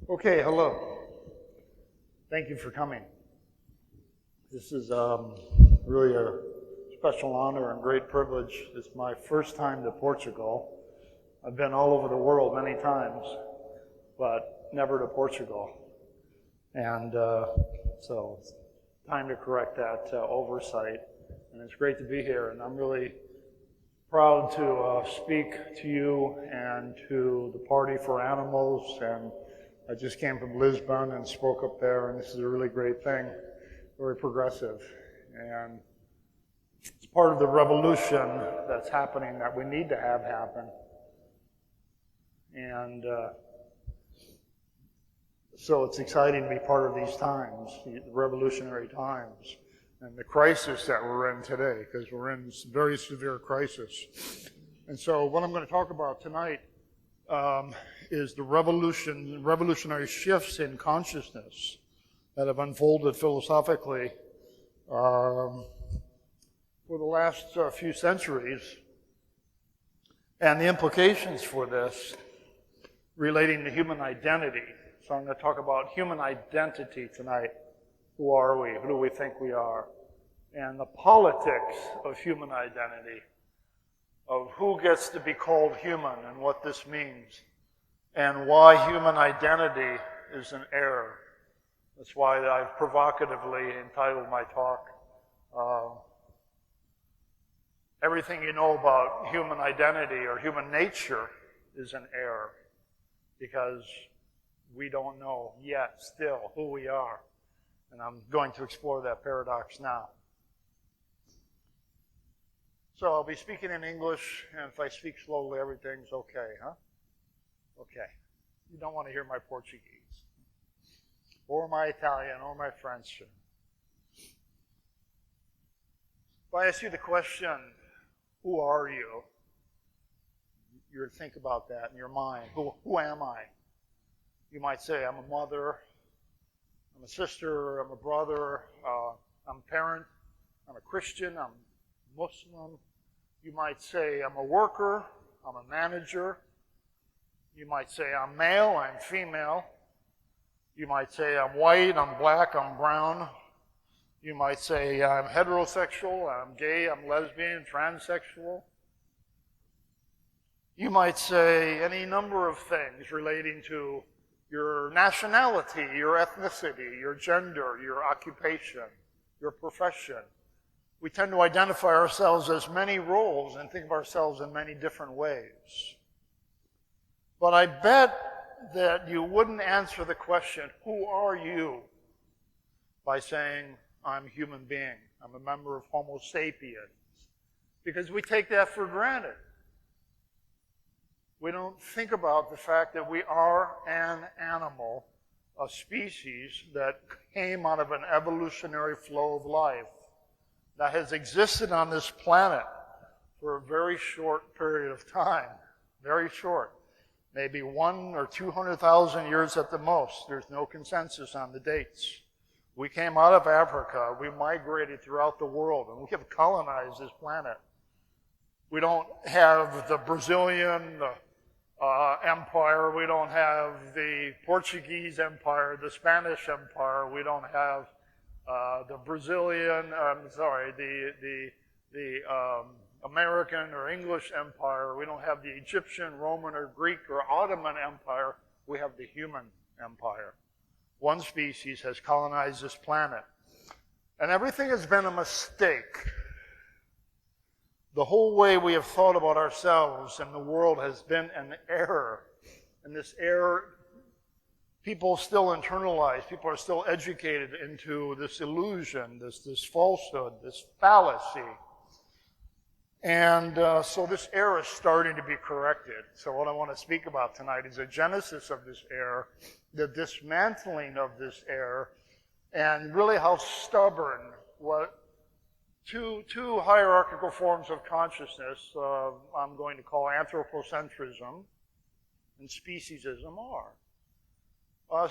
Okay, hello. Thank you for coming. This is really a special honor and great privilege. It's my first time to Portugal. I've been all over the world many times, but never to Portugal. And so it's time to correct that oversight. And it's great to be here. And I'm really proud to speak to you and to the Party for Animals. And I just came from Lisbon and spoke up there, and this is a really great thing, very progressive. And it's part of the revolution that's happening that we need to have happen. And so it's exciting to be part of these times, the revolutionary times, and the crisis that we're in today, because we're in very severe crisis. And so what I'm going to talk about tonight is the revolutionary shifts in consciousness that have unfolded philosophically for the last few centuries, and the implications for this relating to human identity. So I'm going to talk about human identity tonight. Who are we? Who do we think we are? And the politics of human identity, of who gets to be called human and what this means, and why human identity is an error. That's why I've provocatively entitled my talk, Everything You Know About Human Identity or Human Nature is an Error, because we don't know yet still who we are. And I'm going to explore that paradox now. So I'll be speaking in English, and if I speak slowly, everything's okay, huh? Okay. You don't want to hear my Portuguese, or my Italian, or my French. If I ask you the question, who are you? You're to think about that in your mind. Who am I? You might say, I'm a mother, I'm a sister, I'm a brother, I'm a parent, I'm a Christian, I'm Muslim. You might say, I'm a worker, I'm a manager. You might say, I'm male, I'm female. You might say, I'm white, I'm black, I'm brown. You might say, I'm heterosexual, I'm gay, I'm lesbian, transsexual. You might say any number of things relating to your nationality, your ethnicity, your gender, your occupation, your profession. We tend to identify ourselves as many roles and think of ourselves in many different ways. But I bet that you wouldn't answer the question, who are you, by saying, I'm a human being, I'm a member of Homo sapiens, because we take that for granted. We don't think about the fact that we are an animal, a species that came out of an evolutionary flow of life that has existed on this planet for a very short period of time, very short, maybe 100,000 or 200,000 years at the most. There's no consensus on the dates. We came out of Africa, we migrated throughout the world, and we have colonized this planet. We don't have the Brazilian empire, we don't have the Portuguese empire, the Spanish empire, we don't have the Brazilian, the American or English empire, we don't have the Egyptian, Roman, or Greek, or Ottoman empire, we have the human empire. One species has colonized this planet. And everything has been a mistake. The whole way we have thought about ourselves and the world has been an error. And this error, people still internalize, people are still educated into this illusion, this falsehood, this fallacy. And so this error is starting to be corrected. So what I want to speak about tonight is the genesis of this error, the dismantling of this error, and really how stubborn what two hierarchical forms of consciousness I'm going to call anthropocentrism and speciesism are.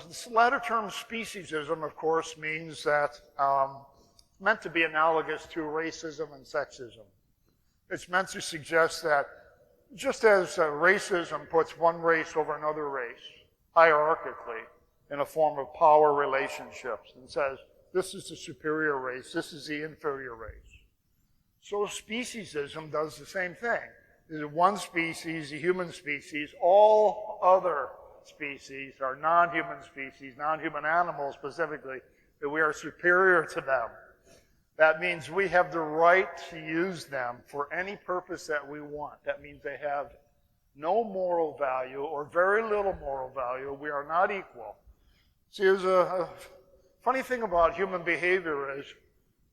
This latter term, speciesism, of course, means that it's meant to be analogous to racism and sexism. It's meant to suggest that just as racism puts one race over another race, hierarchically, in a form of power relationships and says, this is the superior race, this is the inferior race. So speciesism does the same thing. There's one species, the human species. All other species are non-human species, non-human animals specifically, that we are superior to them. That means we have the right to use them for any purpose that we want. That means they have no moral value or very little moral value. We are not equal. See, there's a funny thing about human behavior is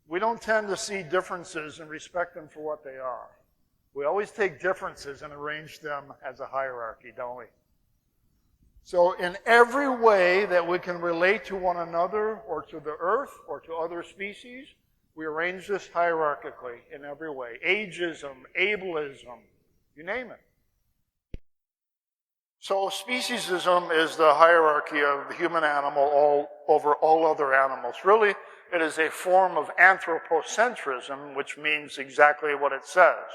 we don't tend to see differences and respect them for what they are. We always take differences and arrange them as a hierarchy, don't we? So in every way that we can relate to one another or to the earth or to other species, we arrange this hierarchically in every way. Ageism, ableism, you name it. So speciesism is the hierarchy of the human animal over all other animals. Really, it is a form of anthropocentrism, which means exactly what it says.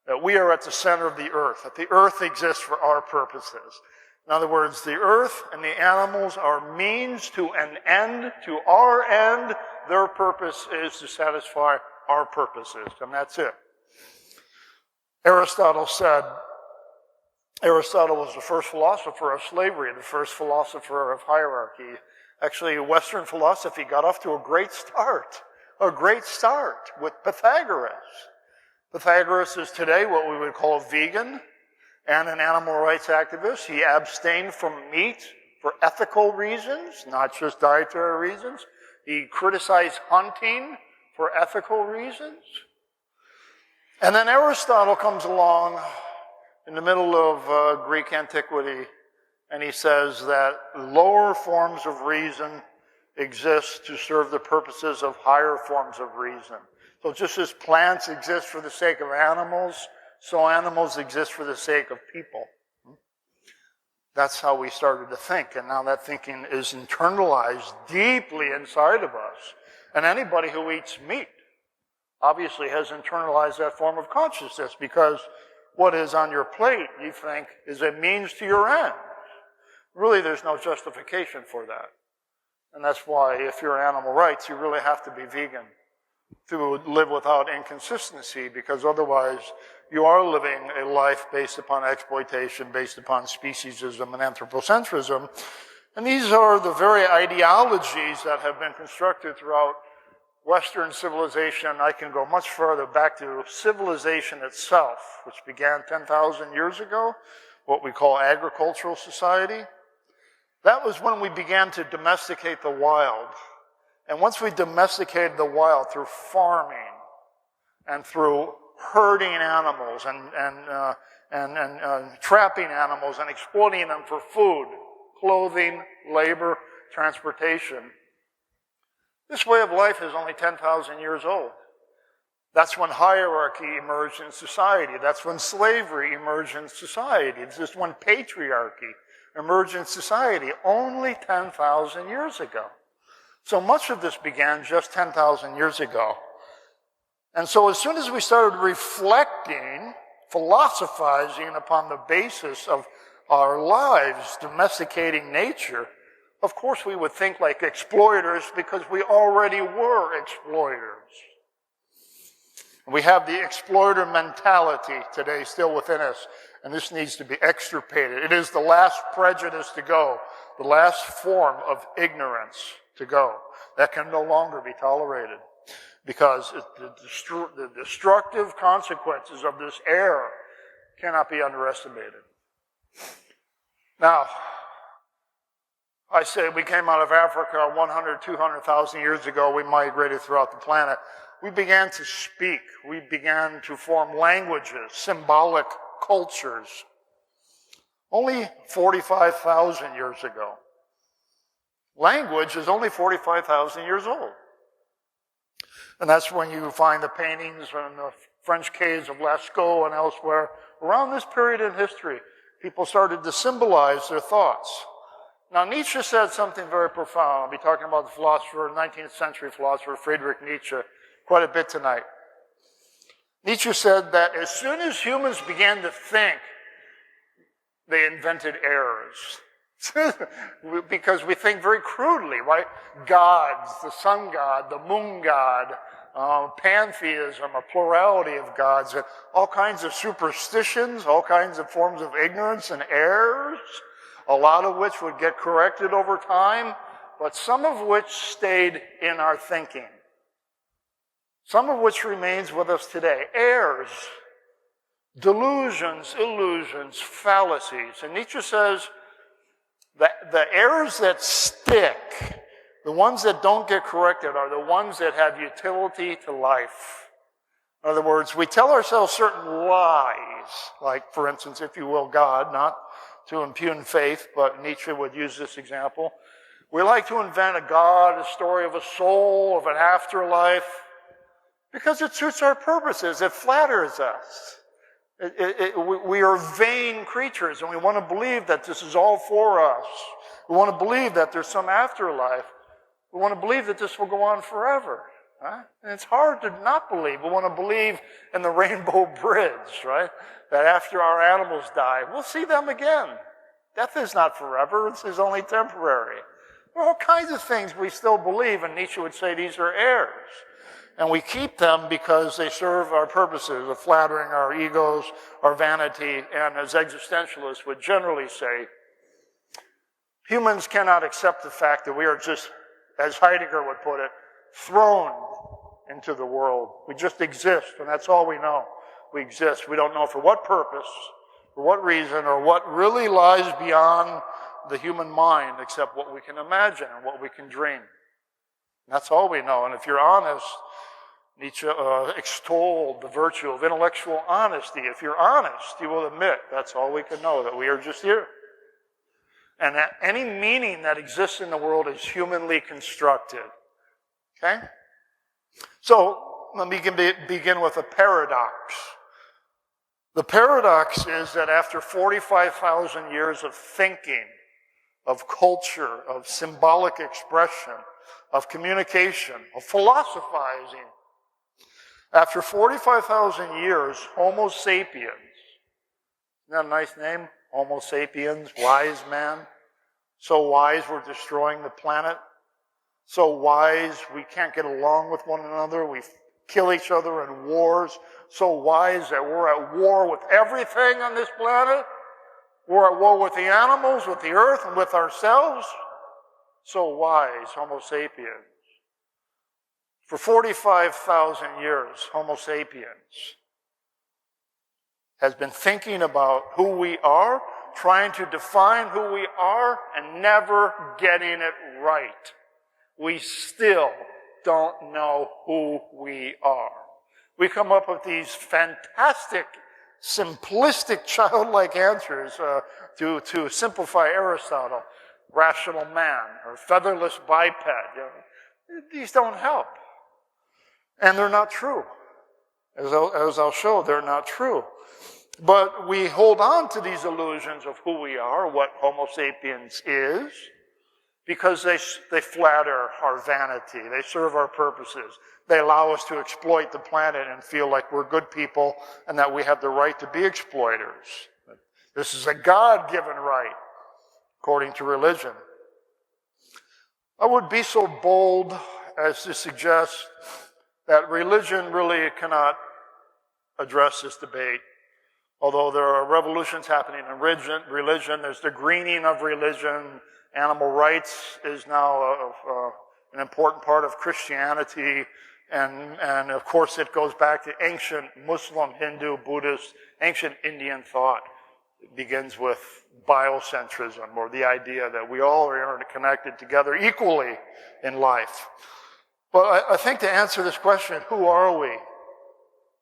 That we are at the center of the earth, that the earth exists for our purposes. In other words, the earth and the animals are means to an end, to our end. Their purpose is to satisfy our purposes, and that's it. Aristotle was the first philosopher of slavery, the first philosopher of hierarchy. Actually, Western philosophy got off to a great start with Pythagoras. Pythagoras is today what we would call a vegan and an animal rights activist. He abstained from meat for ethical reasons, not just dietary reasons. He criticized hunting for ethical reasons. And then Aristotle comes along in the middle of Greek antiquity, and he says that lower forms of reason exist to serve the purposes of higher forms of reason. So just as plants exist for the sake of animals, so animals exist for the sake of people. That's how we started to think, and now that thinking is internalized deeply inside of us. And anybody who eats meat obviously has internalized that form of consciousness, because what is on your plate, you think, is a means to your end. Really, there's no justification for that. And that's why, if you're animal rights, you really have to be vegan to live without inconsistency, because otherwise you are living a life based upon exploitation, based upon speciesism and anthropocentrism. And these are the very ideologies that have been constructed throughout Western civilization. I can go much further back to civilization itself, which began 10,000 years ago, what we call agricultural society. That was when we began to domesticate the wild. And once we domesticated the wild through farming and through herding animals and trapping animals and exploiting them for food, clothing, labor, transportation, this way of life is only 10,000 years old. That's when hierarchy emerged in society. That's when slavery emerged in society. This is when patriarchy emerged in society only 10,000 years ago. So much of this began just 10,000 years ago. And so as soon as we started reflecting, philosophizing upon the basis of our lives, domesticating nature, of course we would think like exploiters, because we already were exploiters. We have the exploiter mentality today still within us, and this needs to be extirpated. It is the last prejudice to go, the last form of ignorance to go. That can no longer be tolerated, because the destructive consequences of this error cannot be underestimated. Now, I say we came out of Africa 100, 200,000 years ago. We migrated throughout the planet. We began to speak. We began to form languages, symbolic cultures, only 45,000 years ago. Language is only 45,000 years old. And that's when you find the paintings in the French caves of Lascaux and elsewhere. Around this period in history, people started to symbolize their thoughts. Now, Nietzsche said something very profound. I'll be talking about the philosopher, 19th century philosopher Friedrich Nietzsche, quite a bit tonight. Nietzsche said that as soon as humans began to think, they invented errors. Because we think very crudely, right? Gods, the sun god, the moon god, pantheism, a plurality of gods, and all kinds of superstitions, all kinds of forms of ignorance and errors, a lot of which would get corrected over time, but some of which stayed in our thinking. Some of which remains with us today. Errors, delusions, illusions, fallacies. And Nietzsche says that the errors that stick, the ones that don't get corrected, are the ones that have utility to life. In other words, we tell ourselves certain lies, like, for instance, if you will, God, not to impugn faith, but Nietzsche would use this example. We like to invent a God, a story of a soul, of an afterlife, because it suits our purposes. It flatters us. We are vain creatures, and we want to believe that this is all for us. We want to believe that there's some afterlife. We want to believe that this will go on forever. Right? And it's hard to not believe. We want to believe in the rainbow bridge, right? That after our animals die, we'll see them again. Death is not forever. This is only temporary. There are all kinds of things we still believe, and Nietzsche would say these are errors. And we keep them because they serve our purposes of flattering our egos, our vanity, and as existentialists would generally say, humans cannot accept the fact that we are just, as Heidegger would put it, thrown into the world. We just exist, and that's all we know. We exist. We don't know for what purpose, for what reason, or what really lies beyond the human mind except what we can imagine and what we can dream. That's all we know. And if you're honest, Nietzsche extolled the virtue of intellectual honesty. If you're honest, you will admit that's all we can know, that we are just here. And that any meaning that exists in the world is humanly constructed. Okay? So, let me begin with a paradox. The paradox is that after 45,000 years of thinking, of culture, of symbolic expression, of communication, of philosophizing, after 45,000 years, Homo sapiens, isn't that a nice name? Homo sapiens, wise man. So wise we're destroying the planet. So wise we can't get along with one another. We kill each other in wars. So wise that we're at war with everything on this planet. We're at war with the animals, with the earth, and with ourselves. So wise, Homo sapiens. For 45,000 years, Homo sapiens has been thinking about who we are, trying to define who we are, and never getting it right. We still don't know who we are. We come up with these fantastic, simplistic, childlike answers to simplify Aristotle. Rational man, or featherless biped. You know, these don't help. And they're not true. As I'll show, they're not true. But we hold on to these illusions of who we are, what Homo sapiens is, because they flatter our vanity. They serve our purposes. They allow us to exploit the planet and feel like we're good people and that we have the right to be exploiters. This is a God-given right, according to religion. I would be so bold as to suggest that religion really cannot address this debate. Although there are revolutions happening in religion, there's the greening of religion. Animal rights is now an important part of Christianity. And of course it goes back to ancient Muslim, Hindu, Buddhist, ancient Indian thought. It begins with biocentrism, or the idea that we all are connected together equally in life. But I think to answer this question, who are we?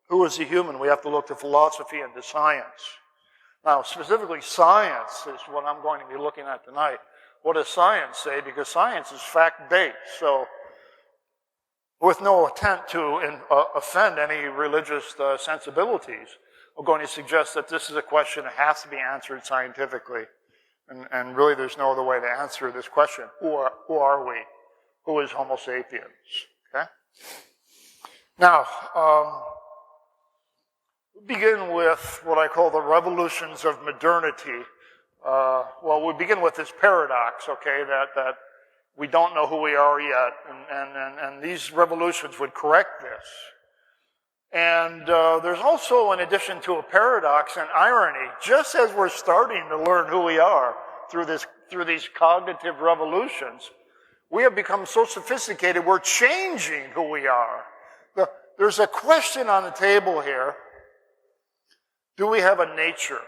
Who is the human? We have to look to philosophy and to science. Now, specifically science is what I'm going to be looking at tonight. What does science say? Because science is fact-based. So, with no intent to offend any religious sensibilities, I'm going to suggest that this is a question that has to be answered scientifically. And really there's no other way to answer this question. Who are we? Who is Homo sapiens? Okay? Now, begin with what I call the revolutions of modernity, Well, we begin with this paradox, okay, that we don't know who we are yet, and these revolutions would correct this. And there's also, in addition to a paradox, an irony. Just as we're starting to learn who we are through these cognitive revolutions, we have become so sophisticated, we're changing who we are. There's a question on the table here. Do we have a nature?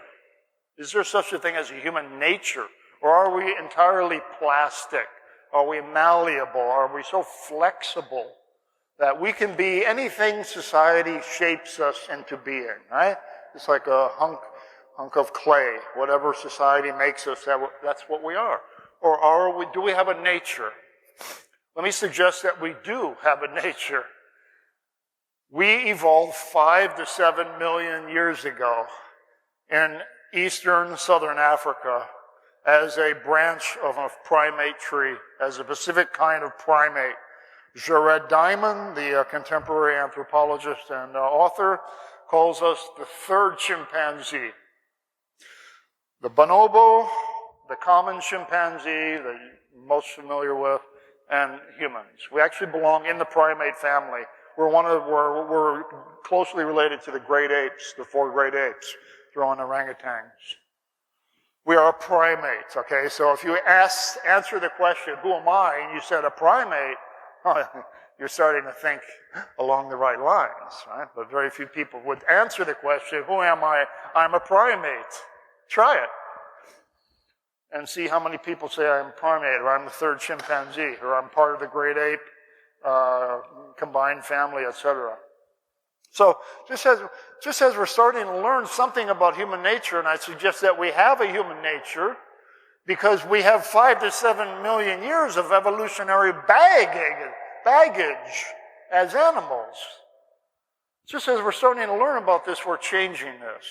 Is there such a thing as a human nature? Or are we entirely plastic? Are we malleable? Are we so flexible that we can be anything society shapes us into being, right? It's like a hunk of clay. Whatever society makes us, that's what we are. Or do we have a nature? Let me suggest that we do have a nature. We evolved 5 to 7 million years ago in eastern southern Africa as a branch of a primate tree, as a specific kind of primate. Jared Diamond, the contemporary anthropologist and author, calls us the third chimpanzee. The bonobo, the common chimpanzee that you're most familiar with, and humans. We actually belong in the primate family. We're closely related to the great apes, the 4 great apes, throwing orangutans. We are primates, okay? So if you answer the question, who am I, and you said a primate, you're starting to think along the right lines, right? But very few people would answer the question, who am I? I'm a primate. Try it. And see how many people say I'm a primate, or I'm the third chimpanzee, or I'm part of the great ape combined family, etc. So just as we're starting to learn something about human nature, and I suggest that we have a human nature because we have 5 to 7 million years of evolutionary baggage as animals. Just as we're starting to learn about this, we're changing this.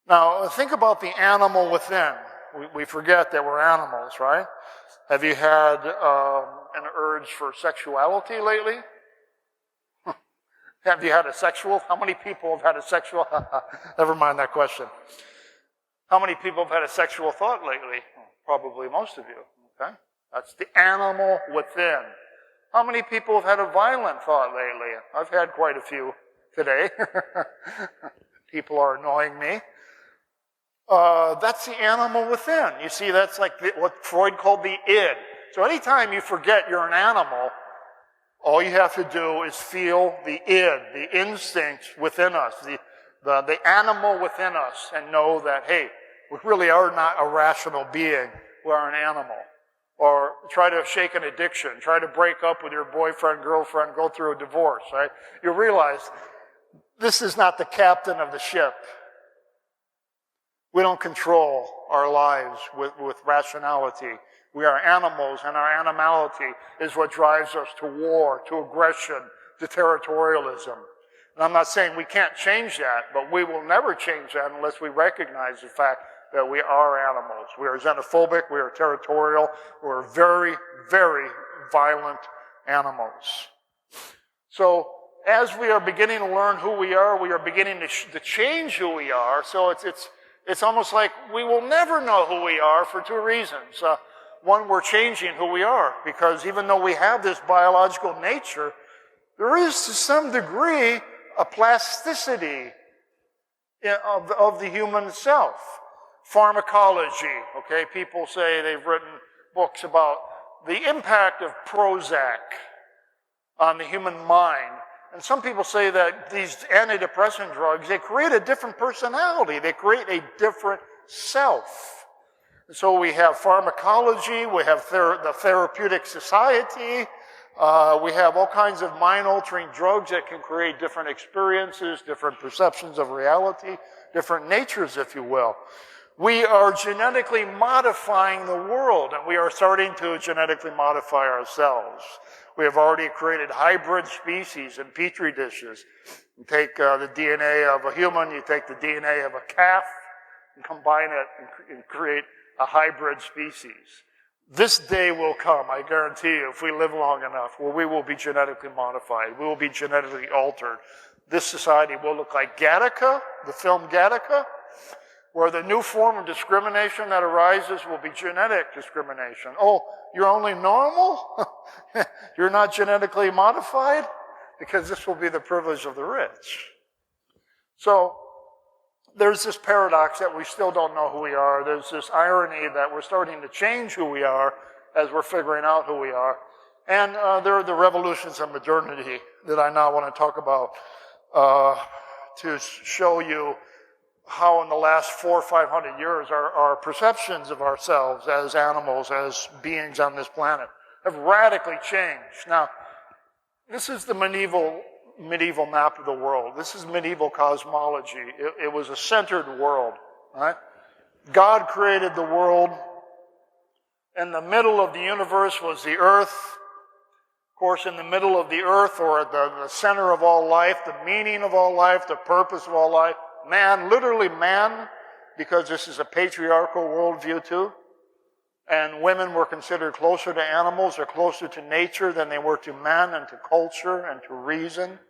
Now, think about the animal within. We forget that we're animals, right? Have you had an urge for sexuality lately? Have you had a sexual? How many people have had a sexual? Never mind that question. How many people have had a sexual thought lately? Probably most of you, okay? That's the animal within. How many people have had a violent thought lately? I've had quite a few today. People are annoying me. That's the animal within. You see, that's like what Freud called the id. So anytime you forget you're an animal, all you have to do is feel the id, the instinct within us, the animal within us, and know that, hey, we really are not a rational being. We're an animal. Or try to shake an addiction, try to break up with your boyfriend, girlfriend, go through a divorce, right? You realize this is not the captain of the ship. We don't control our lives with rationality. We are animals, and our animality is what drives us to war, to aggression, to territorialism. And I'm not saying we can't change that, but we will never change that unless we recognize the fact that we are animals. We are xenophobic, we are territorial, we're very, very violent animals. So as we are beginning to learn who we are beginning to change who we are. So it's almost like we will never know who we are for 2 reasons. One, we're changing who we are, because even though we have this biological nature, there is to some degree a plasticity of the human self. Pharmacology, okay? People say they've written books about the impact of Prozac on the human mind. And some people say that these antidepressant drugs, they create a different personality. They create a different self. And so we have pharmacology, we have the therapeutic society, we have all kinds of mind-altering drugs that can create different experiences, different perceptions of reality, different natures, if you will. We are genetically modifying the world, and we are starting to genetically modify ourselves. We have already created hybrid species in petri dishes. You take the DNA of a human, you take the DNA of a calf, and combine it and create a hybrid species. This day will come, I guarantee you, if we live long enough, where we will be genetically modified. We will be genetically altered. This society will look like Gattaca, the film Gattaca. where the new form of discrimination that arises will be genetic discrimination. Oh, you're only normal? You're not genetically modified? Because this will be the privilege of the rich. So there's this paradox that we still don't know who we are. There's this irony that we're starting to change who we are as we're figuring out who we are. And there are the revolutions of modernity that I now want to talk about to show you how in the last 400 or 500 years our perceptions of ourselves as animals, as beings on this planet, have radically changed. Now, this is the medieval map of the world. This is medieval cosmology. It was a centered world, right? God created the world. In the middle of the universe was the earth. Of course, in the middle of the earth, or at the center of all life, the meaning of all life, the purpose of all life, man, literally man, because this is a patriarchal worldview too. And women were considered closer to animals or closer to nature than they were to man and to culture and to reason.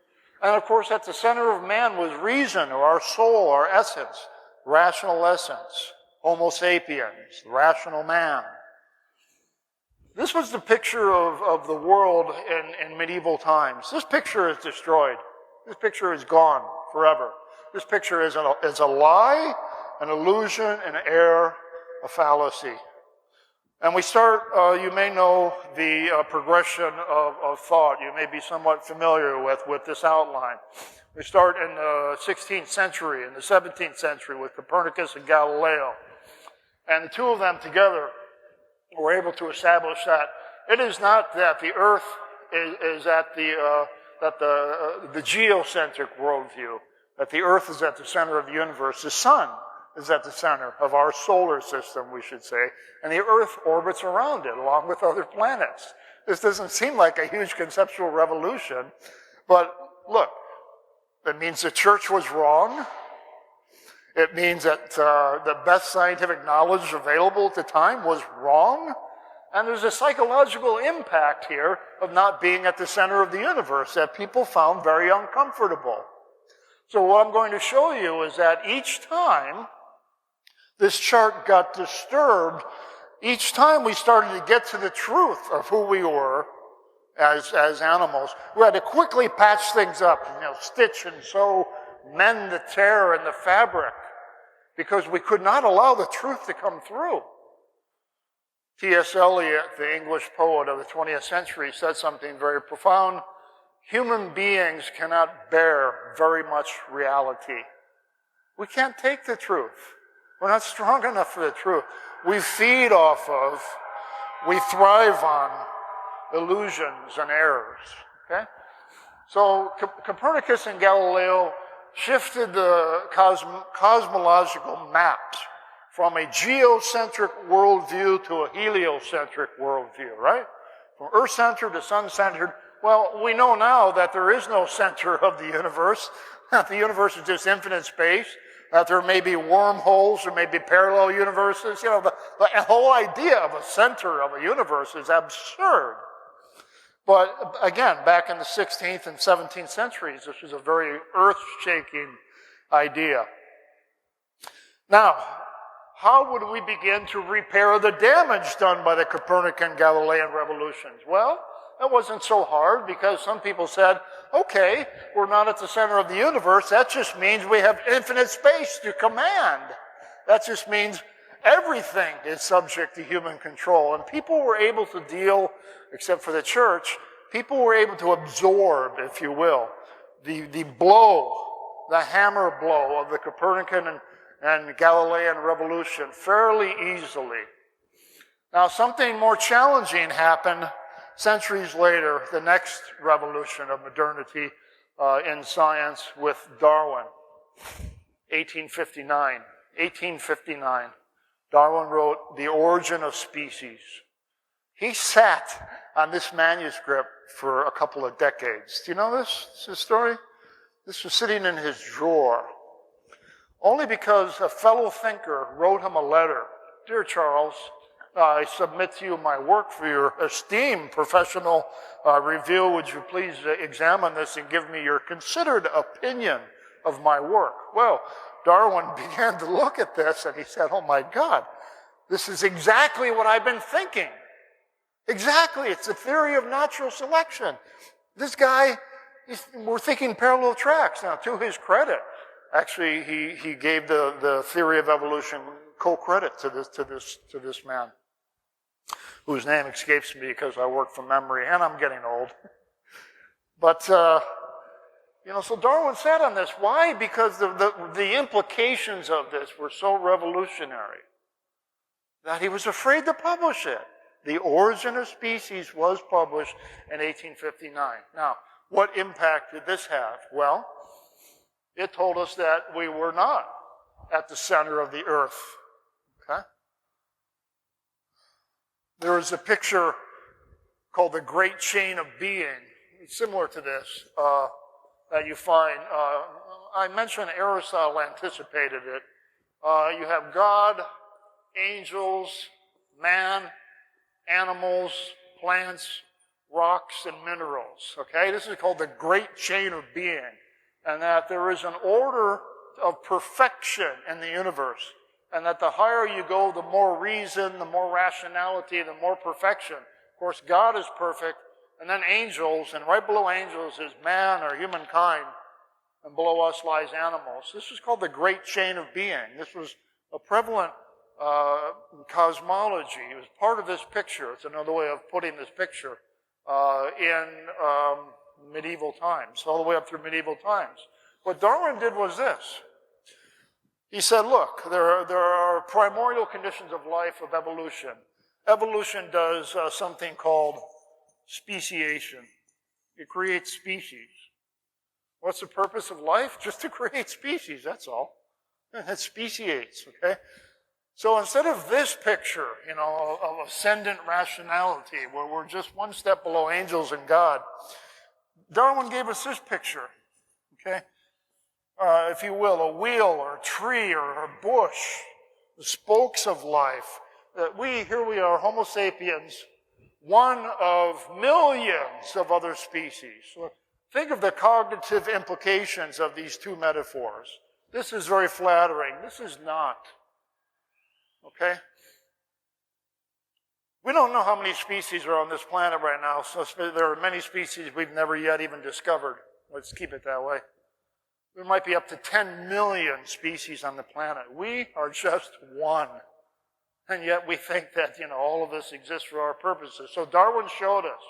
And of course, at the center of man was reason, or our soul, our essence, rational essence, Homo sapiens, rational man. This was the picture of the world in medieval times. This picture is destroyed. This picture is gone forever. This picture is a lie, an illusion, an error, a fallacy. And we start, you may know the progression of thought. You may be somewhat familiar with this outline. We start in the 16th century, in the 17th century with Copernicus and Galileo. And the two of them together were able to establish that it is not that the earth is at the geocentric worldview, that the earth is at the center of the universe. The sun is at the center of our solar system, we should say, and the earth orbits around it along with other planets. This doesn't seem like a huge conceptual revolution, but look, that means the church was wrong. It means that the best scientific knowledge available at the time was wrong. And there's a psychological impact here of not being at the center of the universe that people found very uncomfortable. So what I'm going to show you is that each time this chart got disturbed, each time we started to get to the truth of who we were as animals, we had to quickly patch things up, stitch and sew, mend the tear in the fabric, because we could not allow the truth to come through. T.S. Eliot, the English poet of the 20th century, said something very profound. Human beings cannot bear very much reality. We can't take the truth. We're not strong enough for the truth. We feed off of, we thrive on illusions and errors. Okay? So Copernicus and Galileo shifted the cosmological maps from a geocentric worldview to a heliocentric worldview, right? From Earth-centered to sun-centered. Well, we know now that there is no center of the universe, that the universe is just infinite space, that there may be wormholes, there may be parallel universes. The whole idea of a center of a universe is absurd. But again, back in the 16th and 17th centuries, this was a very earth-shaking idea. Now, how would we begin to repair the damage done by the Copernican Galilean revolutions? Well, that wasn't so hard, because some people said, okay, we're not at the center of the universe. That just means we have infinite space to command. That just means everything is subject to human control. And people were able to deal, except for the church, people were able to absorb, if you will, the blow, the hammer blow of the Copernican and Galilean revolution fairly easily. Now, something more challenging happened centuries later, the next revolution of modernity in science with Darwin, 1859. 1859. Darwin wrote The Origin of Species. He sat on this manuscript for a couple of decades. Do you know this story? This was sitting in his drawer. Only because a fellow thinker wrote him a letter. Dear Charles, I submit to you my work for your esteemed professional review. Would you please examine this and give me your considered opinion of my work? Well, Darwin began to look at this and he said, oh my God, this is exactly what I've been thinking. Exactly, it's the theory of natural selection. This guy, we're thinking parallel tracks. Now, to his credit, actually, he gave the theory of evolution co-credit to this man, whose name escapes me because I work from memory and I'm getting old. But so Darwin said on this, why? Because the implications of this were so revolutionary that he was afraid to publish it. The Origin of Species was published in 1859. Now, what impact did this have? Well, it told us that we were not at the center of the earth. Okay? There is a picture called the Great Chain of Being, similar to this, that you find. I mentioned Aristotle anticipated it. You have God, angels, man, animals, plants, rocks, and minerals. Okay? This is called the Great Chain of Being. And that there is an order of perfection in the universe. And that the higher you go, the more reason, the more rationality, the more perfection. Of course, God is perfect. And then angels, and right below angels is man or humankind. And below us lies animals. This is called the Great Chain of Being. This was a prevalent cosmology. It was part of this picture. It's another way of putting this picture in medieval times, all the way up through medieval times. What Darwin did was this. He said, look, there are primordial conditions of life, of evolution. Evolution does something called speciation. It creates species. What's the purpose of life? Just to create species, that's all. It speciates, okay? So instead of this picture, of ascendant rationality, where we're just one step below angels and God, Darwin gave us this picture, okay? If you will, a wheel or a tree or a bush, the spokes of life. Here we are, Homo sapiens, one of millions of other species. So think of the cognitive implications of these two metaphors. This is very flattering. This is not. Okay? We don't know how many species are on this planet right now, so there are many species we've never yet even discovered. Let's keep it that way. There might be up to 10 million species on the planet. We are just one. And yet we think that, all of this exists for our purposes. So Darwin showed us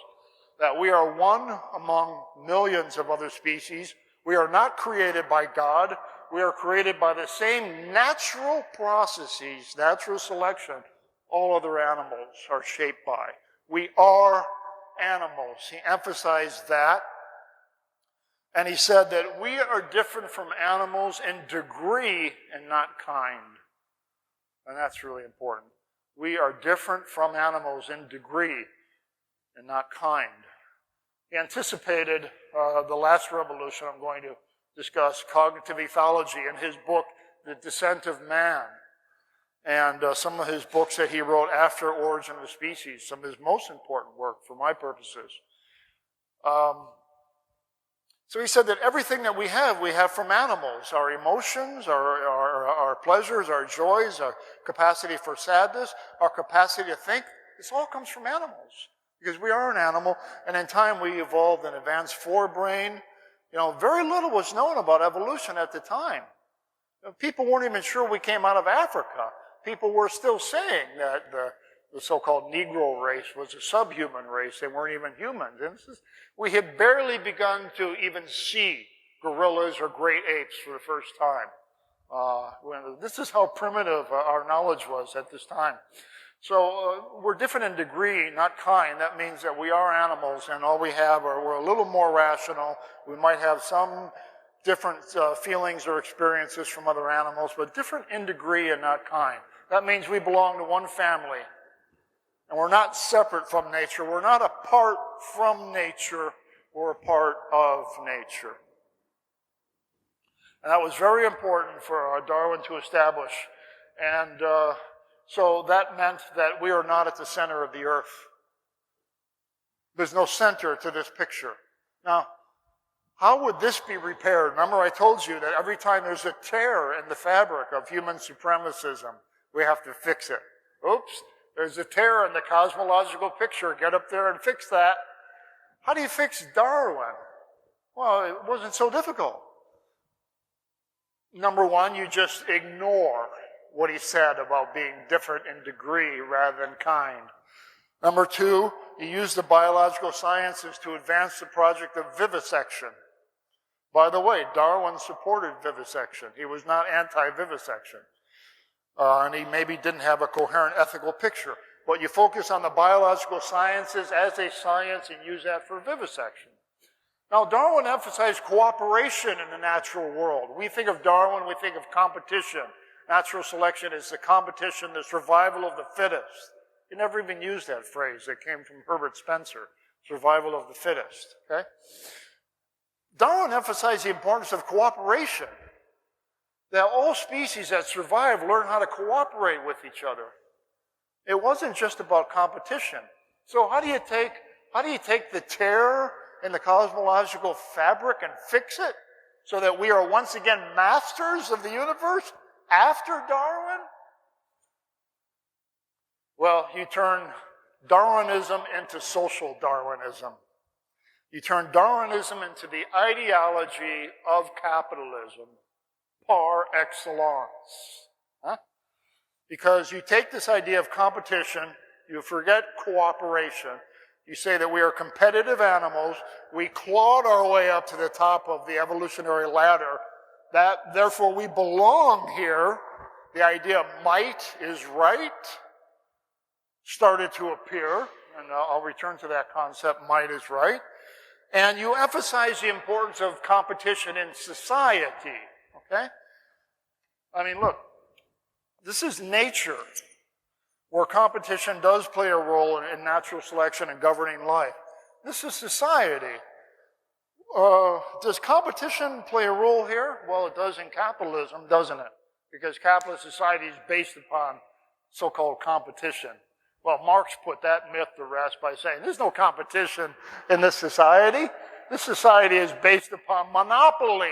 that we are one among millions of other species. We are not created by God. We are created by the same natural processes, natural selection, all other animals are shaped by. We are animals. He emphasized that. And he said that we are different from animals in degree and not kind. And that's really important. We are different from animals in degree and not kind. He anticipated the last revolution I'm going to discuss, cognitive ethology, in his book, The Descent of Man, and some of his books that he wrote after Origin of Species, some of his most important work for my purposes. So he said that everything that we have from animals. Our emotions, our pleasures, our joys, our capacity for sadness, our capacity to think, this all comes from animals. Because we are an animal, and in time we evolved an advanced forebrain. Very little was known about evolution at the time. People weren't even sure we came out of Africa. People were still saying that the so-called Negro race was a subhuman race. They weren't even humans. And we had barely begun to even see gorillas or great apes for the first time. This is how primitive our knowledge was at this time. So we're different in degree, not kind. That means that we are animals, and all we have we're a little more rational. We might have some different feelings or experiences from other animals, but different in degree and not kind. That means we belong to one family. And we're not separate from nature. We're not apart from nature. We're a part of nature. And that was very important for Darwin to establish. And so that meant that we are not at the center of the earth. There's no center to this picture. Now, How would this be repaired? Remember I told you that every time there's a tear in the fabric of human supremacism, we have to fix it. Oops, there's a tear in the cosmological picture. Get up there and fix that. How do you fix Darwin? Well, it wasn't so difficult. Number one, you just ignore what he said about being different in degree rather than kind. Number two, you use the biological sciences to advance the project of vivisection. By the way, Darwin supported vivisection. He was not anti-vivisection. And he maybe didn't have a coherent ethical picture. But you focus on the biological sciences as a science and use that for vivisection. Now, Darwin emphasized cooperation in the natural world. We think of Darwin, we think of competition. Natural selection is the competition, the survival of the fittest. He never even used that phrase. It came from Herbert Spencer, survival of the fittest. Okay? Darwin emphasized the importance of cooperation, that all species that survive learn how to cooperate with each other. It wasn't just about competition. So how do you take the tear in the cosmological fabric and fix it so that we are once again masters of the universe after Darwin? Well, you turn Darwinism into social Darwinism. You turn Darwinism into the ideology of capitalism par excellence. Huh? Because you take this idea of competition, you forget cooperation. You say that we are competitive animals. We clawed our way up to the top of the evolutionary ladder. That therefore we belong here. The idea of might is right started to appear, and I'll return to that concept, might is right. And you emphasize the importance of competition in society, okay? I mean, look, this is nature, where competition does play a role in natural selection and governing life. This is society. Does competition play a role here? Well, it does in capitalism, doesn't it? Because capitalist society is based upon so-called competition. Well, Marx put that myth to rest by saying there's no competition in this society. This society is based upon monopoly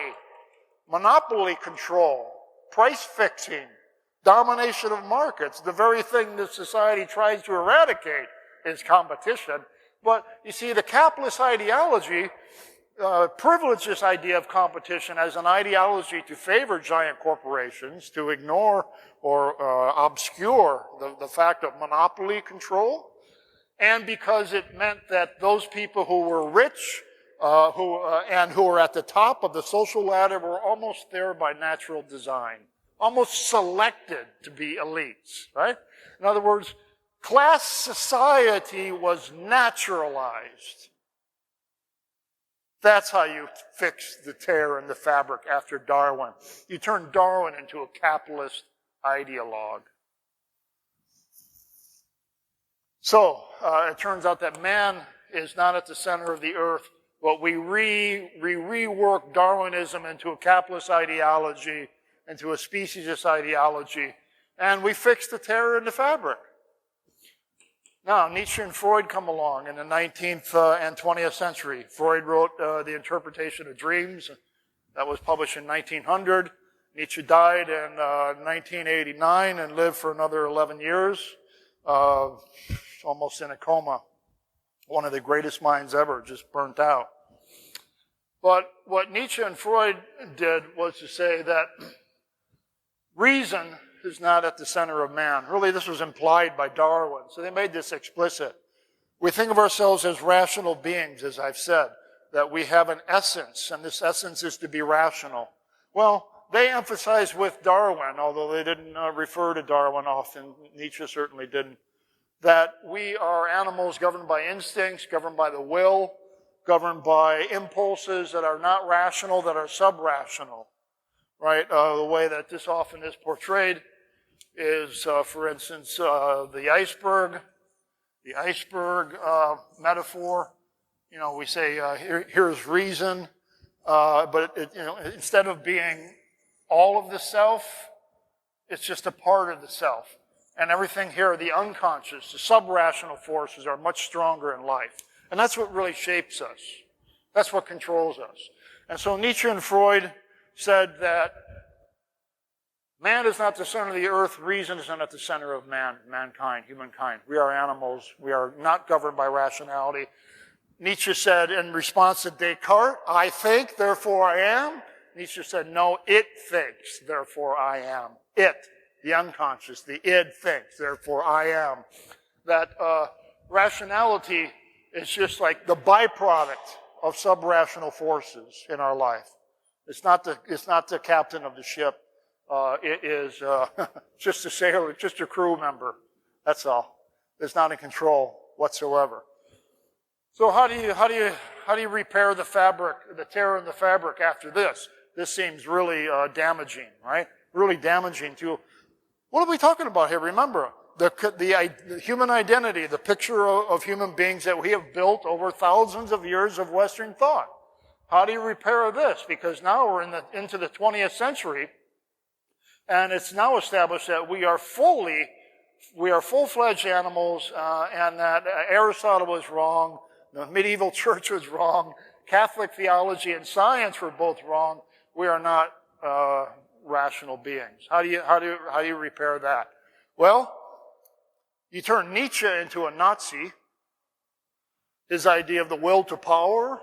control, price fixing, domination of markets. The very thing that society tries to eradicate is competition. But you see, the capitalist ideology privileged this idea of competition as an ideology to favor giant corporations, to ignore or obscure the fact of monopoly control, and because it meant that those people who were rich and who were at the top of the social ladder were almost there by natural design, almost selected to be elites, right? In other words, class society was naturalized. That's how you fix the tear in the fabric after Darwin. You turn Darwin into a capitalist ideologue. So, it turns out that man is not at the center of the earth, but we rework Darwinism into a capitalist ideology, into a speciesist ideology, and we fix the tear in the fabric. Now, Nietzsche and Freud come along in the 19th and 20th century. Freud wrote The Interpretation of Dreams. That was published in 1900. Nietzsche died in 1989 and lived for another 11 years, almost in a coma. One of the greatest minds ever, just burnt out. But what Nietzsche and Freud did was to say that reason is not at the center of man. Really, this was implied by Darwin, so they made this explicit. We think of ourselves as rational beings, as I've said, that we have an essence, and this essence is to be rational. Well, they emphasized with Darwin, although they didn't refer to Darwin often, Nietzsche certainly didn't, that we are animals governed by instincts, governed by the will, governed by impulses that are not rational, that are sub-rational. Right? The way that this often is portrayed is, for instance, the iceberg metaphor. You know, we say, here's reason, but instead of being all of the self, it's just a part of the self. And everything here, the unconscious, the sub-rational forces are much stronger in life. And that's what really shapes us. That's what controls us. And so Nietzsche and Freud said that man is not the center of the earth, reason is not at the center of mankind, humankind. We are animals, we are not governed by rationality. Nietzsche said in response to Descartes, I think, therefore I am. Nietzsche said, no, it thinks, therefore I am. It, the unconscious, the id thinks, therefore I am. That rationality is just like the byproduct of subrational forces in our life. It's not the captain of the ship. It is just a sailor, just a crew member. That's all. It's not in control whatsoever. So how do you repair the fabric, the tear in the fabric after this? This seems really damaging, right? Really damaging to. What are we talking about here? Remember, the human identity, the picture of human beings that we have built over thousands of years of Western thought. How do you repair this? Because now we're into the 20th century, and it's now established that we are full-fledged animals, and that Aristotle was wrong, the medieval church was wrong, Catholic theology and science were both wrong. We are not rational beings. How do you repair that? Well, you turn Nietzsche into a Nazi. His idea of the will to power,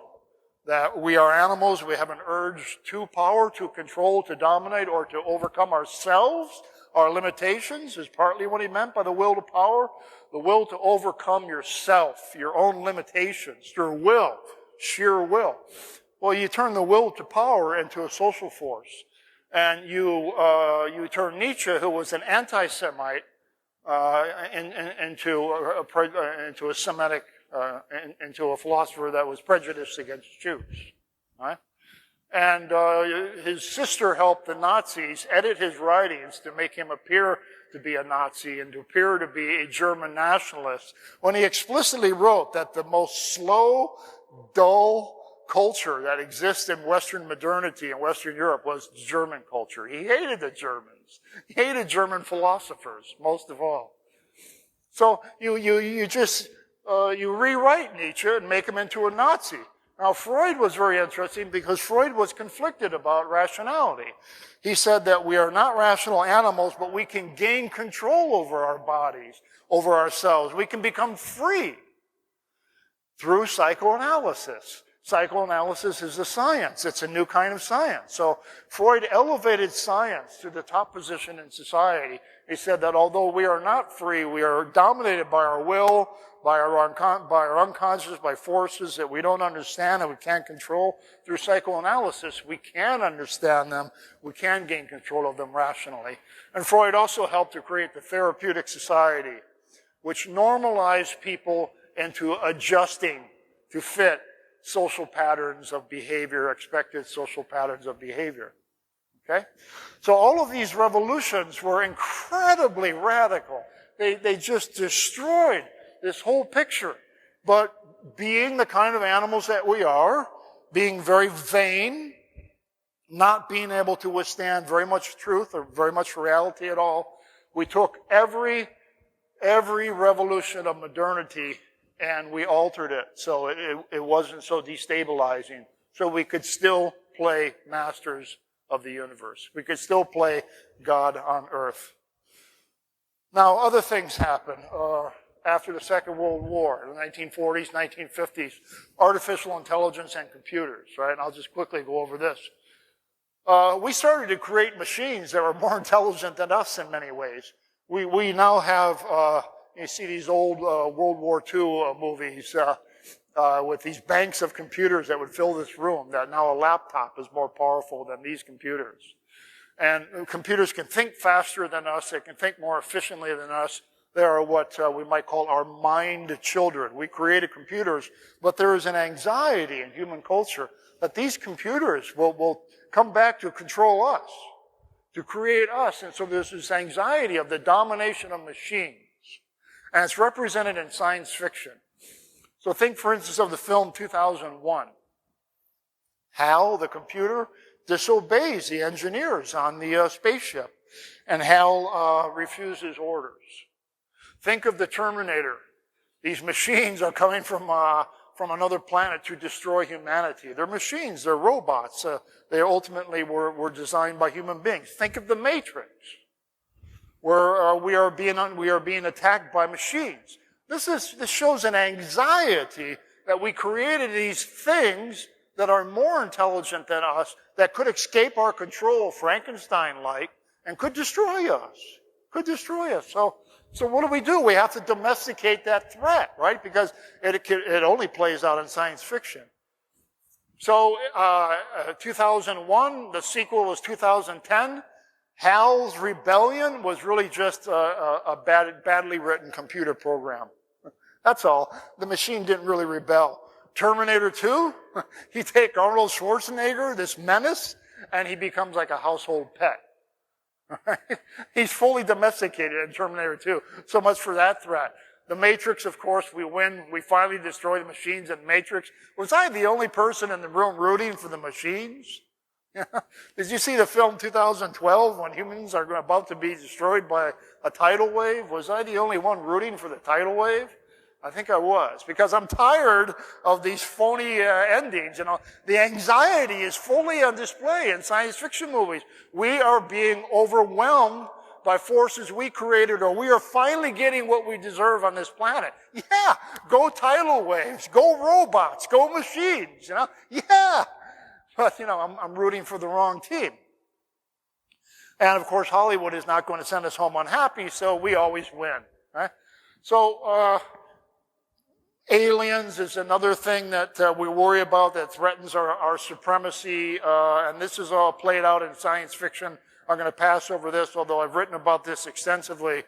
that we are animals, we have an urge to power, to control, to dominate, or to overcome ourselves, our limitations, is partly what he meant by the will to power. The will to overcome yourself, your own limitations, your will, sheer will. Well, you turn the will to power into a social force. And you turn Nietzsche, who was an anti-Semite, into a Semitic, into a philosopher that was prejudiced against Jews. Right? And his sister helped the Nazis edit his writings to make him appear to be a Nazi and to appear to be a German nationalist, when he explicitly wrote that the most slow, dull culture that exists in Western modernity in Western Europe was German culture. He hated the Germans. He hated German philosophers, most of all. So you rewrite Nietzsche and make him into a Nazi. Now, Freud was very interesting because Freud was conflicted about rationality. He said that we are not rational animals, but we can gain control over our bodies, over ourselves. We can become free through psychoanalysis. Psychoanalysis is a science. It's a new kind of science. So Freud elevated science to the top position in society. He said that although we are not free, we are dominated by our will, by our unconscious, by forces that we don't understand and we can't control. Through psychoanalysis, we can understand them. We can gain control of them rationally. And Freud also helped to create the therapeutic society, which normalized people into adjusting to fit social patterns of behavior, expected social patterns of behavior. Okay? So all of these revolutions were incredibly radical. They just destroyed this whole picture. But being the kind of animals that we are, being very vain, not being able to withstand very much truth or very much reality at all, we took every revolution of modernity and we altered it so it wasn't so destabilizing. So we could still play masters of the universe. We could still play God on earth. Now, other things happen. After the Second World War, the 1940s, 1950s, artificial intelligence and computers, right? And I'll just quickly go over this. We started to create machines that were more intelligent than us in many ways. We now have, you see these old World War II movies with these banks of computers that would fill this room, that now a laptop is more powerful than these computers. And computers can think faster than us, they can think more efficiently than us. They are what we might call our mind children. We created computers, but there is an anxiety in human culture that these computers will come back to control us, to create us. And so there's this anxiety of the domination of machines. And it's represented in science fiction. So think, for instance, of the film 2001. Hal, the computer, disobeys the engineers on the spaceship, and Hal refuses orders. Think of the Terminator. These machines are coming from from another planet to destroy humanity. They're machines. They're robots. They ultimately were designed by human beings. Think of the Matrix, where we are being attacked by machines. This shows an anxiety that we created these things that are more intelligent than us, that could escape our control, Frankenstein-like, and could destroy us. So what do? We have to domesticate that threat, right? Because it only plays out in science fiction. So 2001, the sequel was 2010. Hal's Rebellion was really just a badly written computer program. That's all. The machine didn't really rebel. Terminator 2, you take Arnold Schwarzenegger, this menace, and he becomes like a household pet. He's fully domesticated in Terminator 2. So much for that threat. The Matrix, of course, we win. We finally destroy the machines in Matrix. Was I the only person in the room rooting for the machines? Did you see the film 2012 when humans are about to be destroyed by a tidal wave? Was I the only one rooting for the tidal wave? I think I was, because I'm tired of these phony endings. You know, the anxiety is fully on display in science fiction movies. We are being overwhelmed by forces we created, or we are finally getting what we deserve on this planet. Yeah, go tidal waves, go robots, go machines. You know, yeah, but you know, I'm rooting for the wrong team. And of course, Hollywood is not going to send us home unhappy, so we always win. Right? So. Aliens is another thing that we worry about that threatens our supremacy, and this is all played out in science fiction. I'm going to pass over this, although I've written about this extensively,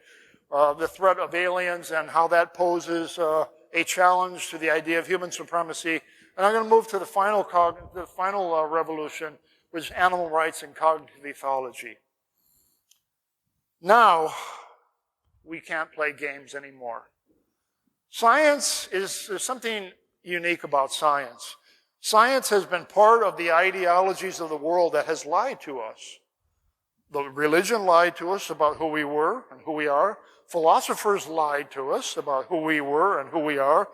the threat of aliens and how that poses a challenge to the idea of human supremacy. And I'm going to move to the final revolution, which is animal rights and cognitive ethology. Now, we can't play games anymore. Science there's something unique about science. Science has been part of the ideologies of the world that has lied to us. The religion lied to us about who we were and who we are. Philosophers lied to us about who we were and who we are.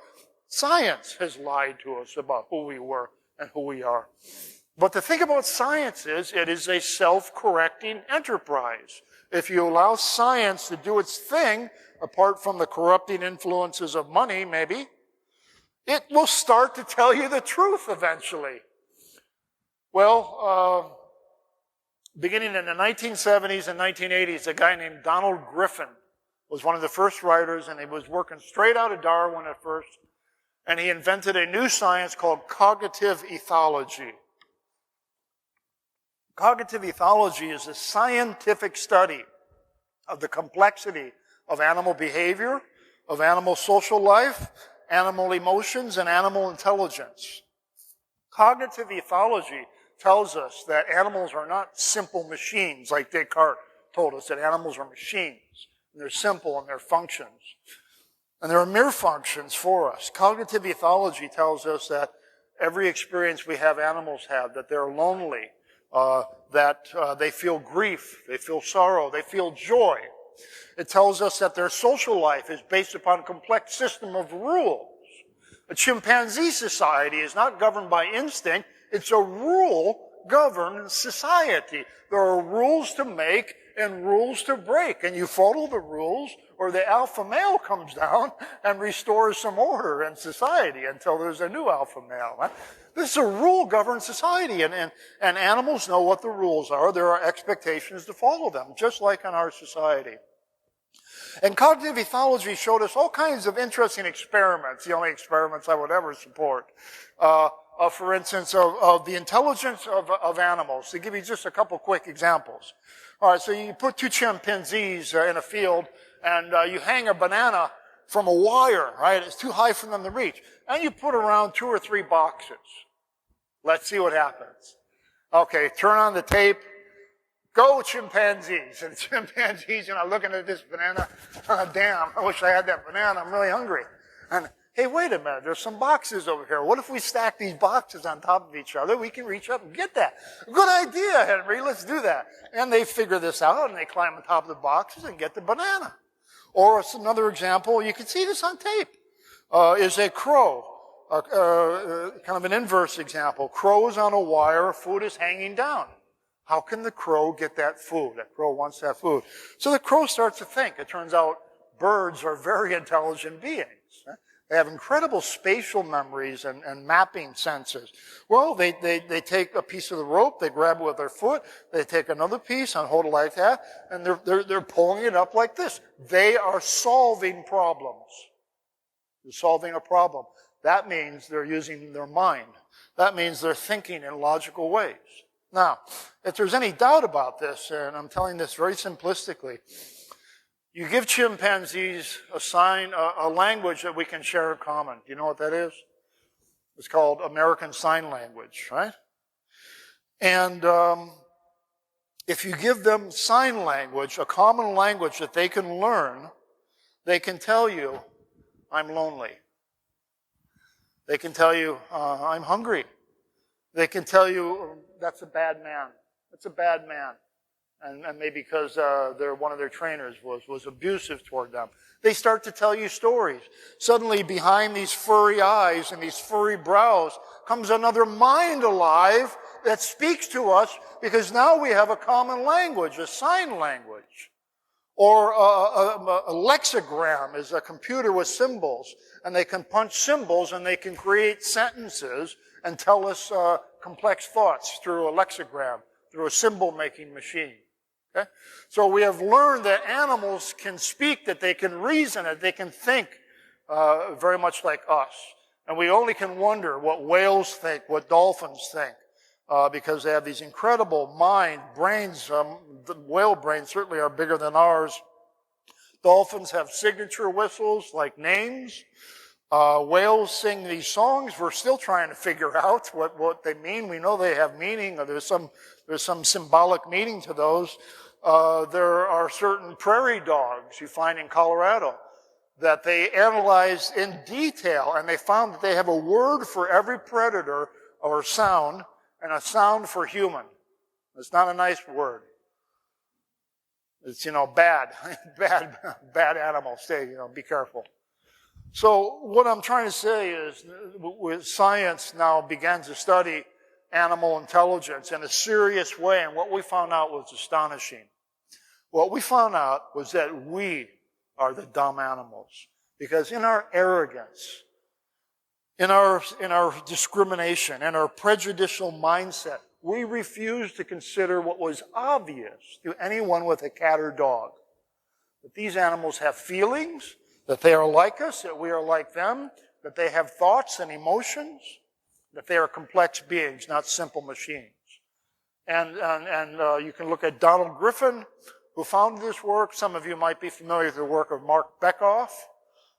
Science has lied to us about who we were and who we are. But the thing about science is it is a self-correcting enterprise. If you allow science to do its thing, apart from the corrupting influences of money, maybe, it will start to tell you the truth eventually. Well, beginning in the 1970s and 1980s, a guy named Donald Griffin was one of the first writers, and he was working straight out of Darwin at first, and he invented a new science called cognitive ethology. Cognitive ethology is a scientific study of the complexity of animal behavior, of animal social life, animal emotions, and animal intelligence. Cognitive ethology tells us that animals are not simple machines, like Descartes told us that animals are machines, and they're simple in their functions. And there are mere functions for us. Cognitive ethology tells us that every experience we have, animals have, that they're lonely, that they feel grief, they feel sorrow, they feel joy. It tells us that their social life is based upon a complex system of rules. A chimpanzee society is not governed by instinct. It's a rule-governed society. There are rules to make and rules to break. And you follow the rules, or the alpha male comes down and restores some order in society until there's a new alpha male. This is a rule-governed society, and animals know what the rules are. There are expectations to follow them, just like in our society. And cognitive ethology showed us all kinds of interesting experiments, the only experiments I would ever support. For instance, of the intelligence of animals. To give you just a couple quick examples. All right, so you put two chimpanzees in a field, and you hang a banana from a wire, right? It's too high for them to reach. And you put around 2 or 3 boxes. Let's see what happens. Okay, turn on the tape. Go chimpanzees. And chimpanzees, looking at this banana. Damn, I wish I had that banana. I'm really hungry. And hey, wait a minute. There's some boxes over here. What if we stack these boxes on top of each other? We can reach up and get that. Good idea, Henry. Let's do that. And they figure this out, and they climb on top of the boxes and get the banana. Or it's another example. You can see this on tape. Is a crow. Kind of an inverse example. Crows on a wire, food is hanging down. How can the crow get that food? That crow wants that food. So the crow starts to think. It turns out birds are very intelligent beings. They have incredible spatial memories and mapping senses. Well, they take a piece of the rope, they grab it with their foot, they take another piece and hold it like that, and they're pulling it up like this. They are solving problems. They're solving a problem. That means they're using their mind. That means they're thinking in logical ways. Now, if there's any doubt about this, and I'm telling this very simplistically, you give chimpanzees a language that we can share in common. Do you know what that is? It's called American Sign Language, right? And if you give them sign language, a common language that they can learn, they can tell you, I'm lonely. They can tell you, I'm hungry. They can tell you, that's a bad man. That's a bad man. And maybe because one of their trainers was abusive toward them. They start to tell you stories. Suddenly, behind these furry eyes and these furry brows comes another mind alive that speaks to us because now we have a common language, a sign language. Or a lexigram is a computer with symbols, and they can punch symbols and they can create sentences and tell us complex thoughts through a lexigram, through a symbol-making machine. Okay? So we have learned that animals can speak, that they can reason, that they can think very much like us. And we only can wonder what whales think, what dolphins think, because they have these incredible brains. The whale brains certainly are bigger than ours. Dolphins have signature whistles like names. Whales sing these songs. We're still trying to figure out what they mean. We know they have meaning, or there's some symbolic meaning to those. There are certain prairie dogs you find in Colorado that they analyzed in detail, and they found that they have a word for every predator or sound, and a sound for human. It's not a nice word. It's, bad, bad animal. Be careful. So what I'm trying to say is, with science now began to study animal intelligence in a serious way, and what we found out was astonishing. What we found out was that we are the dumb animals, because in our arrogance, in our discrimination, in our prejudicial mindset, we refuse to consider what was obvious to anyone with a cat or dog. That these animals have feelings, that they are like us, that we are like them, that they have thoughts and emotions, that they are complex beings, not simple machines. And you can look at Donald Griffin, who founded this work. Some of you might be familiar with the work of Mark Bekoff,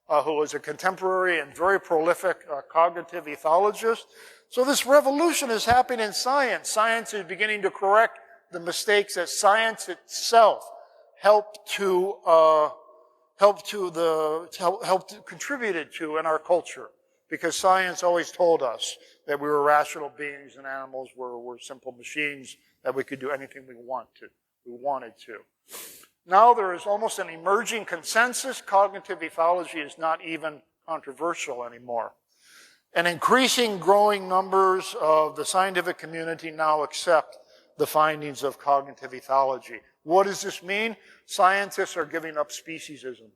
who was a contemporary and very prolific cognitive ethologist. So this revolution is happening in science. Science is beginning to correct the mistakes that science itself contributed to in our culture. Because science always told us that we were rational beings and animals were simple machines, that we could do anything we wanted to. Now there is almost an emerging consensus. Cognitive ethology is not even controversial anymore. And increasing growing numbers of the scientific community now accept the findings of cognitive ethology. What does this mean? Scientists are giving up speciesism.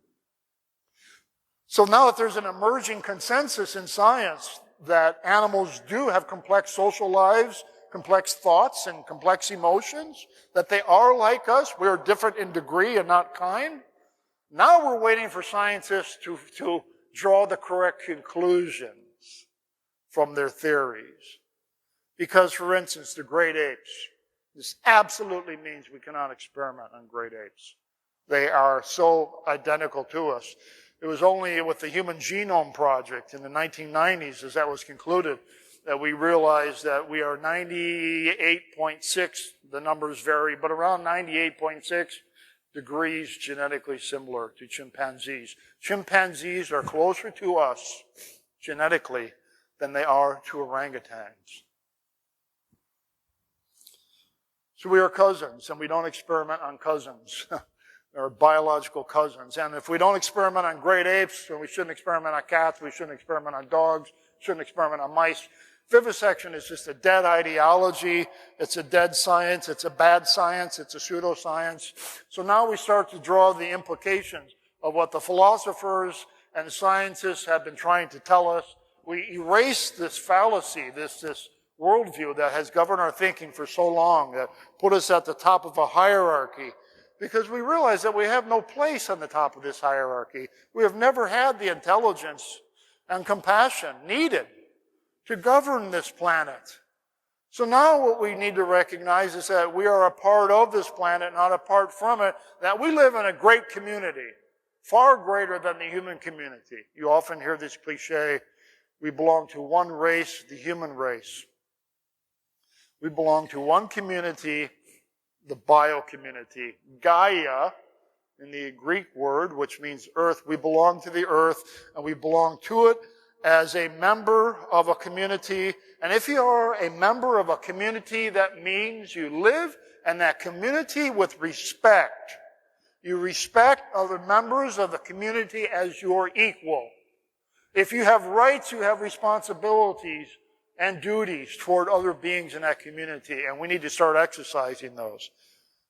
So now that there's an emerging consensus in science that animals do have complex social lives, complex thoughts, and complex emotions, that they are like us, we're different in degree and not kind, now we're waiting for scientists to draw the correct conclusions from their theories. Because, for instance, the great apes, this absolutely means we cannot experiment on great apes. They are so identical to us. It was only with the Human Genome Project in the 1990s, as that was concluded, that we realized that we are 98.6, the numbers vary, but around 98.6 degrees genetically similar to chimpanzees. Chimpanzees are closer to us genetically than they are to orangutans. So we are cousins, and we don't experiment on cousins. They're biological cousins. And if we don't experiment on great apes, then we shouldn't experiment on cats, we shouldn't experiment on dogs, shouldn't experiment on mice. Vivisection is just a dead ideology. It's a dead science. It's a bad science. It's a pseudoscience. So now we start to draw the implications of what the philosophers and scientists have been trying to tell us. We erase this fallacy, this worldview that has governed our thinking for so long, that put us at the top of a hierarchy, because we realize that we have no place on the top of this hierarchy. We have never had the intelligence and compassion needed to govern this planet. So now what we need to recognize is that we are a part of this planet, not apart from it, that we live in a great community, far greater than the human community. You often hear this cliche, we belong to one race, the human race. We belong to one community, the bio community. Gaia, in the Greek word, which means earth, we belong to the earth, and we belong to it as a member of a community. And if you are a member of a community, that means you live in that community with respect. You respect other members of the community as your equal. If you have rights, you have responsibilities and duties toward other beings in that community, and we need to start exercising those.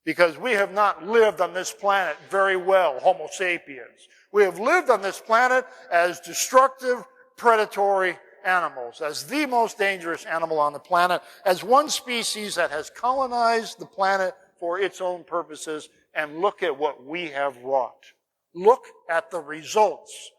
Because we have not lived on this planet very well, Homo sapiens. We have lived on this planet as destructive, predatory animals, as the most dangerous animal on the planet, as one species that has colonized the planet for its own purposes, and look at what we have wrought. Look at the results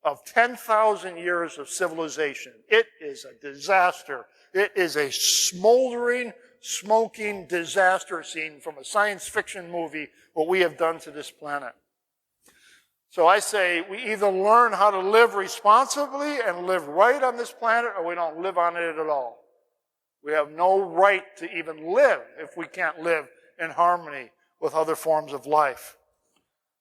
of 10,000 years of civilization. It is a disaster. It is a smoldering, smoking disaster scene from a science fiction movie, what we have done to this planet. So I say we either learn how to live responsibly and live right on this planet, or we don't live on it at all. We have no right to even live if we can't live in harmony with other forms of life.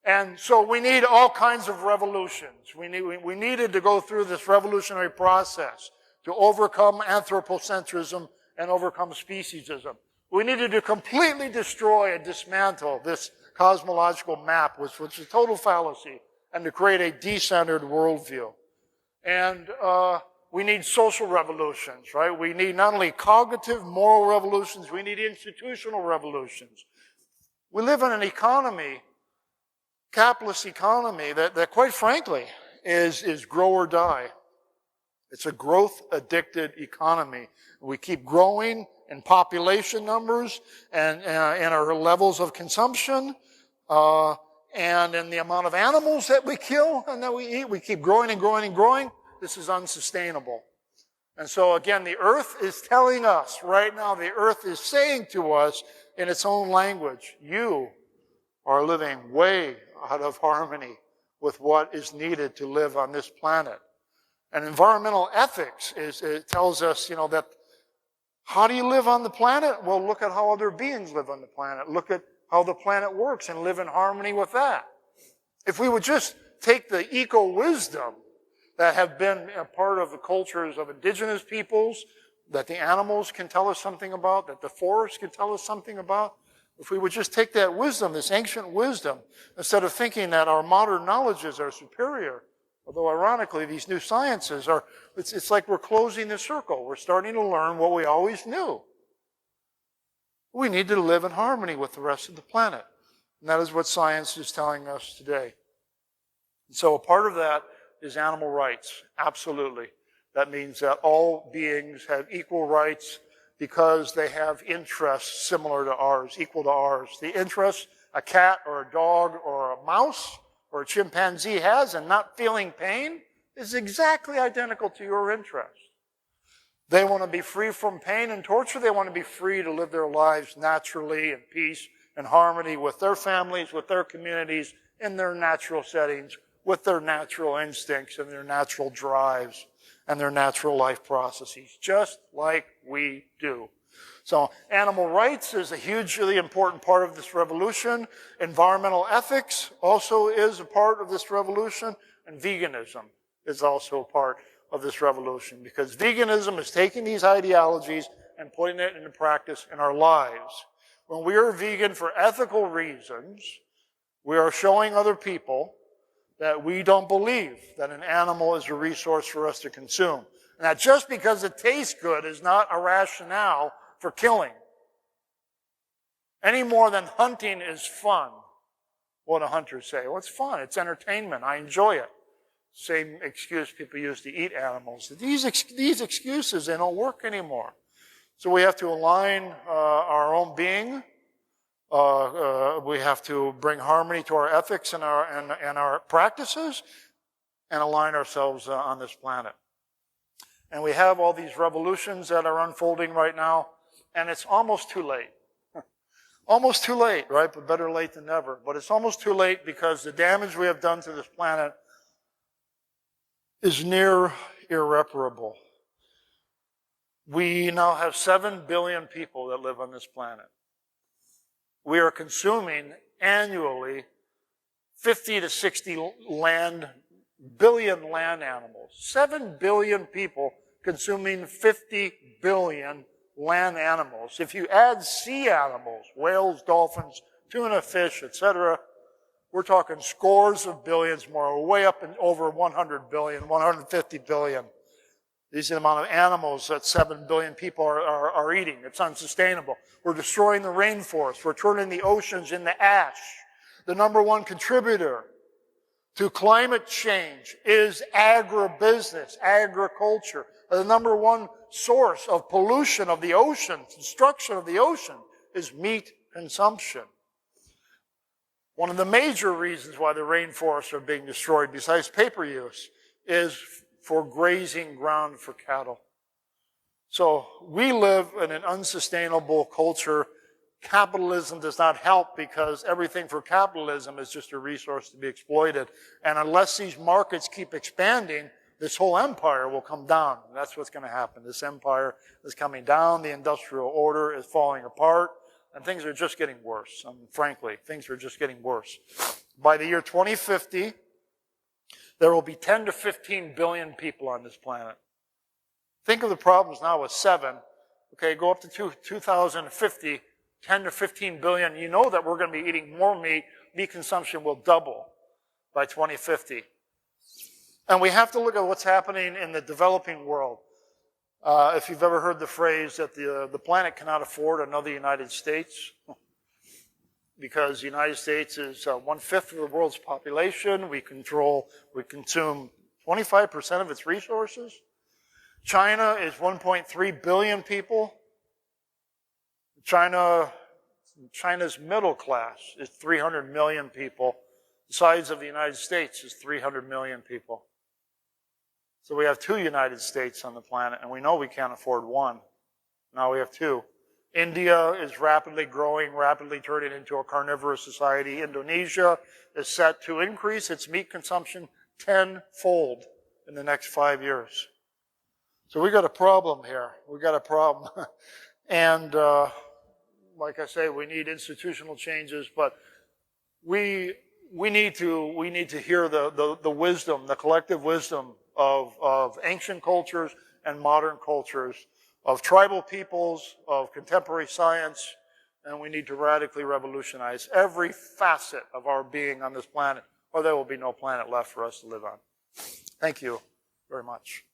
And so we need all kinds of revolutions. We needed to go through this revolutionary process to overcome anthropocentrism and overcome speciesism. We needed to completely destroy and dismantle this cosmological map, which was a total fallacy, and to create a decentered worldview. And we need social revolutions, right? We need not only cognitive, moral revolutions, we need institutional revolutions. We live in an economy, capitalist economy, that quite frankly is grow or die. It's a growth-addicted economy. We keep growing in population numbers and in our levels of consumption, and in the amount of animals that we kill and that we eat. We keep growing and growing and growing. This is unsustainable. And so again, the earth is telling us right now, the earth is saying to us in its own language, you are living way out of harmony with what is needed to live on this planet. And environmental ethics it tells us, that how do you live on the planet? Well, look at how other beings live on the planet. Look at how the planet works and live in harmony with that. If we would just take the eco-wisdom that have been a part of the cultures of indigenous peoples, that the animals can tell us something about, that the forests can tell us something about, if we would just take that wisdom, this ancient wisdom, instead of thinking that our modern knowledges are superior, although ironically these new sciences are, it's like we're closing the circle. We're starting to learn what we always knew. We need to live in harmony with the rest of the planet. And that is what science is telling us today. And so a part of that is animal rights, absolutely. That means that all beings have equal rights because they have interests similar to ours, equal to ours. The interests a cat or a dog or a mouse or a chimpanzee has in not feeling pain is exactly identical to your interest. They want to be free from pain and torture. They want to be free to live their lives naturally in peace and harmony with their families, with their communities, in their natural settings, with their natural instincts and their natural drives and their natural life processes, just like we do. So animal rights is a hugely important part of this revolution. Environmental ethics also is a part of this revolution, and veganism is also a part of this revolution, because veganism is taking these ideologies and putting it into practice in our lives. When we are vegan for ethical reasons, We are showing other people that we don't believe that an animal is a resource for us to consume. And that just because it tastes good is not a rationale for killing. Any more than hunting is fun. What do hunters say? Well, it's fun. It's entertainment. I enjoy it. Same excuse people use to eat animals. These excuses, they don't work anymore. So we have to align our own being. We have to bring harmony to our ethics and our practices and align ourselves on this planet. And we have all these revolutions that are unfolding right now, and it's almost too late. Almost too late, right? But better late than never. But it's almost too late because the damage we have done to this planet is near irreparable. We now have 7 billion people that live on this planet. We are consuming annually 50 to 60 billion land animals. 7 billion people consuming 50 billion land animals. If you add sea animals, whales, dolphins, tuna fish, etc., we're talking scores of billions more. We're way up in over 100 billion, 150 billion. These are the amount of animals that 7 billion people are eating. It's unsustainable. We're destroying the rainforest. We're turning the oceans into ash. The number one contributor to climate change is agribusiness, agriculture. The number one source of pollution of the ocean, destruction of the ocean, is meat consumption. One of the major reasons why the rainforests are being destroyed, besides paper use, is for grazing ground for cattle. So we live in an unsustainable culture. Capitalism does not help because everything for capitalism is just a resource to be exploited. And unless these markets keep expanding, this whole empire will come down. And that's what's going to happen. This empire is coming down. The industrial order is falling apart. And things are just getting worse. Frankly, things are just getting worse. By the year 2050, there will be 10 to 15 billion people on this planet. Think of the problems now with 7. Okay, go up to 2050, 10 to 15 billion. You know that we're going to be eating more meat. Meat consumption will double by 2050. And we have to look at what's happening in the developing world. If you've ever heard the phrase that the planet cannot afford another United States, because the United States is 1/5 of the world's population. We consume 25% of its resources. China is 1.3 billion people. China's middle class is 300 million people. The size of the United States is 300 million people. So we have 2 United States on the planet, and we know we can't afford one. Now we have 2. India is rapidly growing, rapidly turning into a carnivorous society. Indonesia is set to increase its meat consumption 10-fold in the next 5 years. So we got a problem here. We got a problem. And like I say, we need institutional changes, but we need to hear the wisdom, the collective wisdom of ancient cultures and modern cultures, of tribal peoples, of contemporary science, and we need to radically revolutionize every facet of our being on this planet, or there will be no planet left for us to live on. Thank you very much.